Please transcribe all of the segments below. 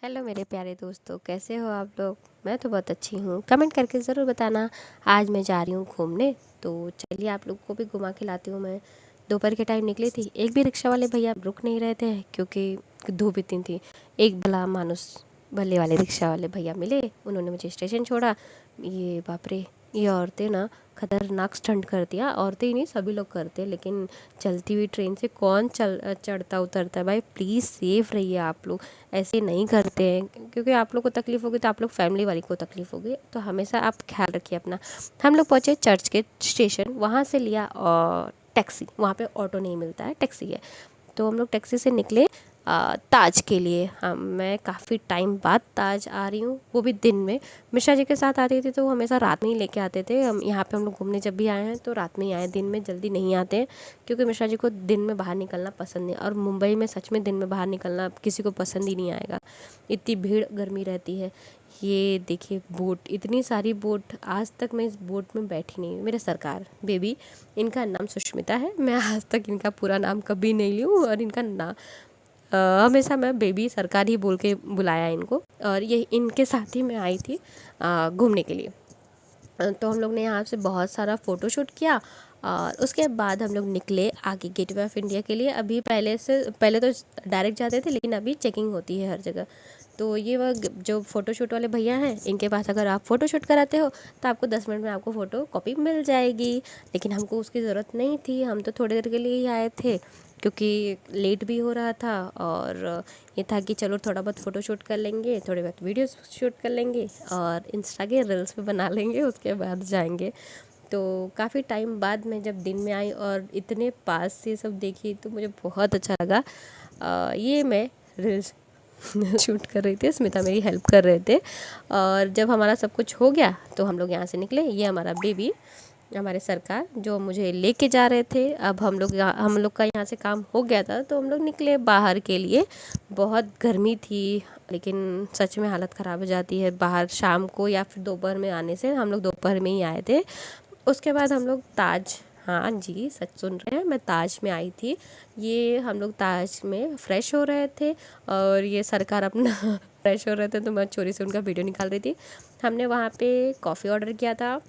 Hello मेरे प्यारे दोस्तों, कैसे हो आप लोग। मैं तो बहुत अच्छी हूँ। कमेंट करके ज़रूर बताना। आज मैं जा रही हूँ घूमने, तो चलिए आप लोग को भी घुमा के लाती हूँ। मैं दोपहर के टाइम निकली थी। एक भी रिक्शा वाले भैया रुक नहीं रहे थे क्योंकि धूप इतनी थी। एक भला मानुस भले वाले रिक्शा वाले भैया मिले, उन्होंने मुझे स्टेशन छोड़ा। ये बाप रे, ये औरतें ना खतरनाक स्टंट करती हैं। औरतें ही नहीं, सभी लोग करते हैं, लेकिन चलती हुई ट्रेन से कौन चढ़ता उतरता है। भाई प्लीज़ सेफ रहिए आप लोग, ऐसे नहीं करते हैं। क्योंकि आप लोग को तकलीफ़ होगी तो आप लोग फैमिली वाली को तकलीफ़ होगी, तो हमेशा आप ख्याल रखिए अपना। हम लोग पहुँचे चर्च के स्टेशन, वहाँ से लिया और टैक्सी। वहाँ पे ऑटो नहीं मिलता है, टैक्सी है। तो हम लोग टैक्सी से निकले ताज के लिए। हाँ, मैं काफ़ी टाइम बाद ताज आ रही हूँ, वो भी दिन में। मिश्रा जी के साथ आती थी तो वो हमेशा रात में ही लेके आते थे। हम यहाँ पे हम लोग घूमने जब भी आए हैं तो रात में ही आए, दिन में जल्दी नहीं आते हैं। क्योंकि मिश्रा जी को दिन में बाहर निकलना पसंद नहीं, और मुंबई में सच में दिन में बाहर निकलना किसी को पसंद ही नहीं आएगा। इतनी भीड़ गर्मी रहती है। ये देखिए बोट, इतनी सारी बोट। आज तक मैं इस बोट में बैठी नहीं। मेरे सरकार बेबी, इनका नाम सुष्मिता है। मैं आज तक इनका पूरा नाम कभी नहीं ली हूँ, और इनका नाम हमेशा मैं बेबी सरकार ही बोल के बुलाया इनको। और ये इनके साथ ही मैं आई थी घूमने के लिए। तो हम लोग ने यहाँ से बहुत सारा फ़ोटो शूट किया, और उसके बाद हम लोग निकले आगे गेटवे ऑफ इंडिया के लिए। अभी पहले तो डायरेक्ट जाते थे, लेकिन अभी चेकिंग होती है हर जगह। तो ये वह जो फ़ोटो शूट वाले भैया हैं, इनके पास अगर आप फ़ोटो शूट कराते हो तो आपको 10 मिनट में आपको फ़ोटो कॉपी मिल जाएगी। लेकिन हमको उसकी ज़रूरत नहीं थी, हम तो थोड़ी देर के लिए ही आए थे, क्योंकि लेट भी हो रहा था। और ये था कि चलो थोड़ा बहुत फ़ोटो शूट कर लेंगे, थोड़े बहुत वीडियो शूट कर लेंगे, और इंस्टा के रील्स पे बना लेंगे, उसके बाद जाएंगे। तो काफ़ी टाइम बाद मैं जब दिन में आई और इतने पास से सब देखी तो मुझे बहुत अच्छा लगा। ये मैं रील्स शूट कर रही थी, स्मिता मेरी हेल्प कर रहे थे। और जब हमारा सब कुछ हो गया तो हम लोग यहाँ से निकले। ये हमारा बेबी, हमारे सरकार जो मुझे लेके जा रहे थे। अब हम लोग का यहाँ से काम हो गया था, तो हम लोग निकले बाहर के लिए। बहुत गर्मी थी, लेकिन सच में हालत ख़राब हो जाती है बाहर शाम को या फिर दोपहर में आने से। हम लोग दोपहर में ही आए थे। उसके बाद हम लोग ताज, हाँ जी सच सुन रहे हैं, मैं ताज में आई थी। ये हम लोग ताज में फ़्रेश हो रहे थे, और ये सरकार अपना फ्रेश हो रहे थे, तो मैं चोरी से उनका वीडियो निकाल रही थी। हमने वहाँ पे कॉफ़ी ऑर्डर किया था,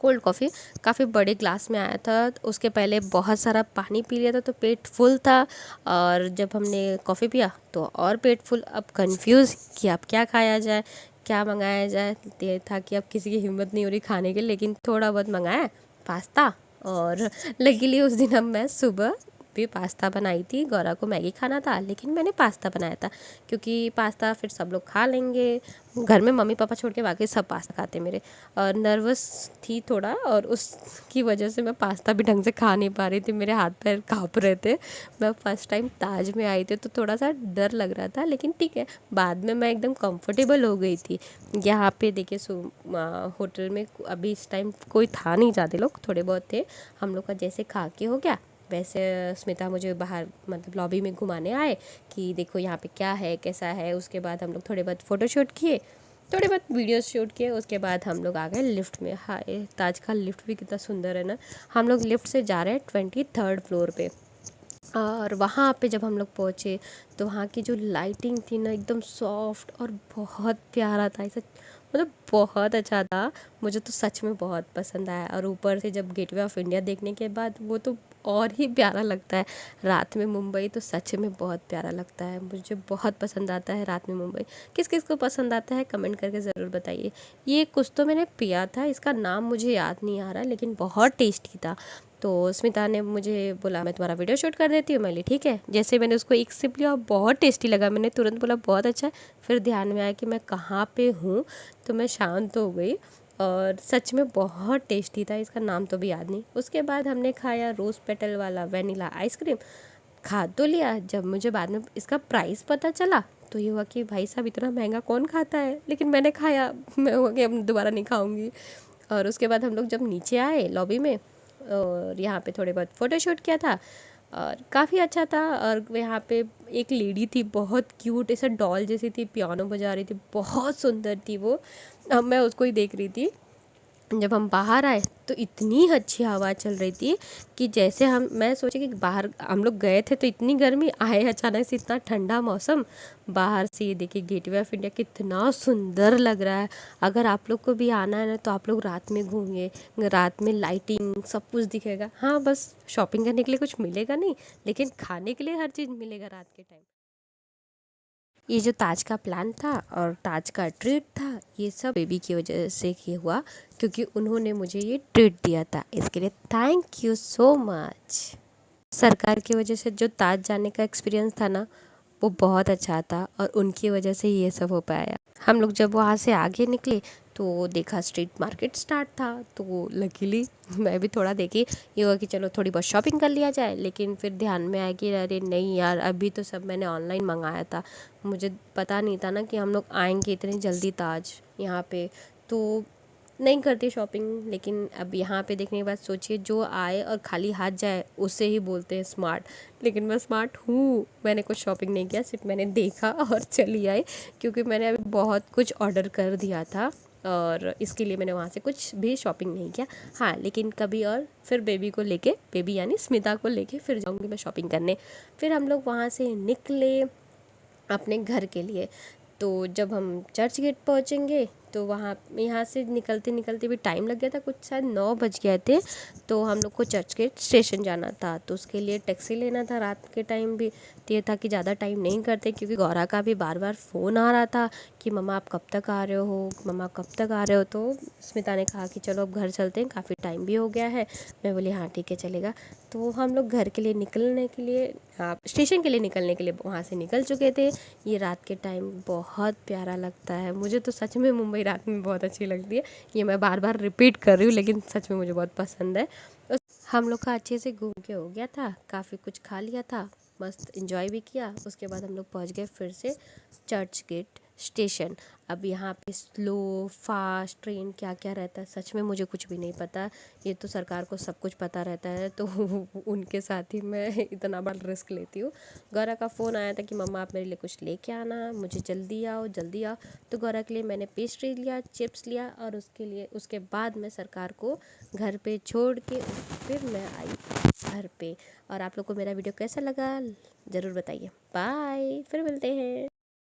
कोल्ड कॉफ़ी। काफ़ी बड़े ग्लास में आया था। उसके पहले बहुत सारा पानी पी लिया था, तो पेट फुल था। और जब हमने कॉफ़ी पिया तो और पेट फुल। अब कंफ्यूज कि अब क्या खाया जाए, क्या मंगाया जाए। ये था कि अब किसी की हिम्मत नहीं हो रही खाने के, लेकिन थोड़ा बहुत मंगाया पास्ता। और लकीली उस दिन अब मैं सुबह भी पास्ता बनाई थी। गौरा को मैगी खाना था, लेकिन मैंने पास्ता बनाया था, क्योंकि पास्ता फिर सब लोग खा लेंगे। घर में मम्मी पापा छोड़ के बाकी सब पास्ता खाते मेरे। और नर्वस थी थोड़ा, और उसकी वजह से मैं पास्ता भी ढंग से खा नहीं पा रही थी, मेरे हाथ पैर काँप रहे थे। मैं फर्स्ट टाइम ताज में आई थी तो थोड़ा सा डर लग रहा था, लेकिन ठीक है, बाद में मैं एकदम कंफर्टेबल हो गई थी। यहाँ पे देखिए होटल में अभी इस टाइम कोई था नहीं, ज़्यादा लोग थोड़े बहुत थे। हम लोग का जैसे खा के हो गया, वैसे स्मिता मुझे बाहर मतलब लॉबी में घुमाने आए कि देखो यहाँ पे क्या है कैसा है। उसके बाद हम लोग थोड़े बहुत फ़ोटो शूट किए, थोड़े बहुत वीडियोस शूट किए। उसके बाद हम लोग आ गए लिफ्ट में। हाय, ताज का लिफ्ट भी कितना सुंदर है ना। हम लोग लिफ्ट से जा रहे हैं 23rd फ्लोर पे। और वहाँ पे जब हम लोग पहुँचे तो वहाँ की जो लाइटिंग थी ना, एकदम सॉफ्ट और बहुत प्यारा था। ऐसा मतलब बहुत अच्छा था। मुझे तो सच में बहुत पसंद आया। और ऊपर से जब गेटवे ऑफ इंडिया देखने के बाद वो तो और ही प्यारा लगता है। रात में मुंबई तो सच में बहुत प्यारा लगता है। मुझे बहुत पसंद आता है रात में मुंबई। किस किस को पसंद आता है कमेंट करके ज़रूर बताइए। ये कुछ तो मैंने पिया था, इसका नाम मुझे याद नहीं आ रहा, लेकिन बहुत टेस्टी था। तो स्मिता ने मुझे बोला मैं तुम्हारा वीडियो शूट कर देती हूँ। मैं बोली ठीक है। जैसे मैंने उसको एक सिप लिया और बहुत टेस्टी लगा, मैंने तुरंत बोला बहुत अच्छा है। फिर ध्यान में आया कि मैं कहाँ पे हूँ, तो मैं शांत हो गई। और सच में बहुत टेस्टी था, इसका नाम तो भी याद नहीं। उसके बाद हमने खाया रोज़ पेटल वाला वनीला आइसक्रीम। खा तो लिया, जब मुझे बाद में इसका प्राइस पता चला तो ये हुआ कि भाई साहब इतना महंगा कौन खाता है, लेकिन मैंने खाया। मैं हुआ कि अब दोबारा नहीं खाऊंगी। और उसके बाद हम लोग जब नीचे आए लॉबी में, और यहाँ पे थोड़े बहुत फ़ोटो शूट किया था, और काफ़ी अच्छा था। और यहाँ पे एक लेडी थी बहुत क्यूट, ऐसा डॉल जैसी थी, पियानो बजा रही थी, बहुत सुंदर थी वो। अब मैं उसको ही देख रही थी। जब हम बाहर आए तो इतनी अच्छी हवा चल रही थी कि जैसे मैं सोचे कि बाहर हम लोग गए थे तो इतनी गर्मी, आए अचानक से इतना ठंडा मौसम। बाहर से ये देखिए गेटवे ऑफ इंडिया कितना सुंदर लग रहा है। अगर आप लोग को भी आना है ना तो आप लोग रात में घूमिए, रात में लाइटिंग सब कुछ दिखेगा। हाँ, बस शॉपिंग करने के लिए कुछ मिलेगा नहीं, लेकिन खाने के लिए हर चीज़ मिलेगा रात के टाइम। ये जो ताज का प्लान था और ताज का ट्रीट था, ये सब बेबी की वजह से ही हुआ, क्योंकि उन्होंने मुझे ये ट्रीट दिया था। इसके लिए थैंक यू सो मच। सरकार की वजह से जो ताज जाने का एक्सपीरियंस था ना, वो बहुत अच्छा था और उनकी वजह से ये सब हो पाया। हम लोग जब वहाँ से आगे निकले तो देखा स्ट्रीट मार्केट स्टार्ट था, तो लकीली मैं भी थोड़ा देखी, ये हुआ कि चलो थोड़ी बहुत शॉपिंग कर लिया जाए। लेकिन फिर ध्यान में आया कि अरे नहीं यार, अभी तो सब मैंने ऑनलाइन मंगाया था, मुझे पता नहीं था ना कि हम लोग आएंगे इतनी जल्दी ताज यहाँ पे, तो नहीं करती शॉपिंग। लेकिन अब यहाँ पे देखने के बाद सोचिए, जो आए और खाली हाथ जाए उसे ही बोलते हैं स्मार्ट। लेकिन मैं स्मार्ट हूँ, मैंने कुछ शॉपिंग नहीं किया, सिर्फ मैंने देखा और चली आई, क्योंकि मैंने अभी बहुत कुछ ऑर्डर कर दिया था और इसके लिए मैंने वहाँ से कुछ भी शॉपिंग नहीं किया। हाँ, लेकिन कभी और फिर बेबी को लेके, बेबी यानी स्मिता को लेके फिर जाऊँगी मैं शॉपिंग करने। फिर हम लोग वहाँ से निकले अपने घर के लिए। तो जब हम चर्च गेट पहुँचेंगे तो वहाँ यहाँ से निकलते निकलते भी टाइम लग गया था, कुछ शायद 9 बज गए थे। तो हम लोग को चर्च गेट स्टेशन जाना था, तो उसके लिए टैक्सी लेना था रात के टाइम भी। तो ये था कि ज़्यादा टाइम नहीं करते, क्योंकि गौरा का भी बार बार फ़ोन आ रहा था कि मम्मा आप कब तक आ रहे हो, मम्मा कब तक आ रहे हो। तो स्मिता ने कहा कि चलो अब घर चलते हैं, काफ़ी टाइम भी हो गया है। मैं बोली हाँ ठीक है चलेगा। तो हम लोग घर के लिए निकलने के लिए, स्टेशन के लिए निकलने के लिए वहाँ से निकल चुके थे। ये रात के टाइम बहुत प्यारा लगता है, मुझे तो सच में मुंबई रात में बहुत अच्छी लगती है। ये मैं बार बार रिपीट कर रही हूँ, लेकिन सच में मुझे बहुत पसंद है। हम लोग का अच्छे से घूम के हो गया था, काफ़ी कुछ खा लिया था, मस्त एंजॉय भी किया। उसके बाद हम लोग पहुँच गए फिर से चर्च गेट स्टेशन। अब यहाँ पे स्लो फास्ट ट्रेन क्या क्या रहता है सच में मुझे कुछ भी नहीं पता। ये तो सरकार को सब कुछ पता रहता है, तो उनके साथ ही मैं इतना बड़ा रिस्क लेती हूँ। गौरा का फ़ोन आया था कि मम्मा आप मेरे लिए कुछ लेके आना, मुझे जल्दी आओ जल्दी आओ। तो गौरा के लिए मैंने पेस्ट्री लिया, चिप्स लिया, और उसके बाद मैं सरकार को घर पे छोड़ के फिर मैं आई घर पे। और आप लोग को मेरा वीडियो कैसा लगा ज़रूर बताइए। बाय, फिर मिलते हैं।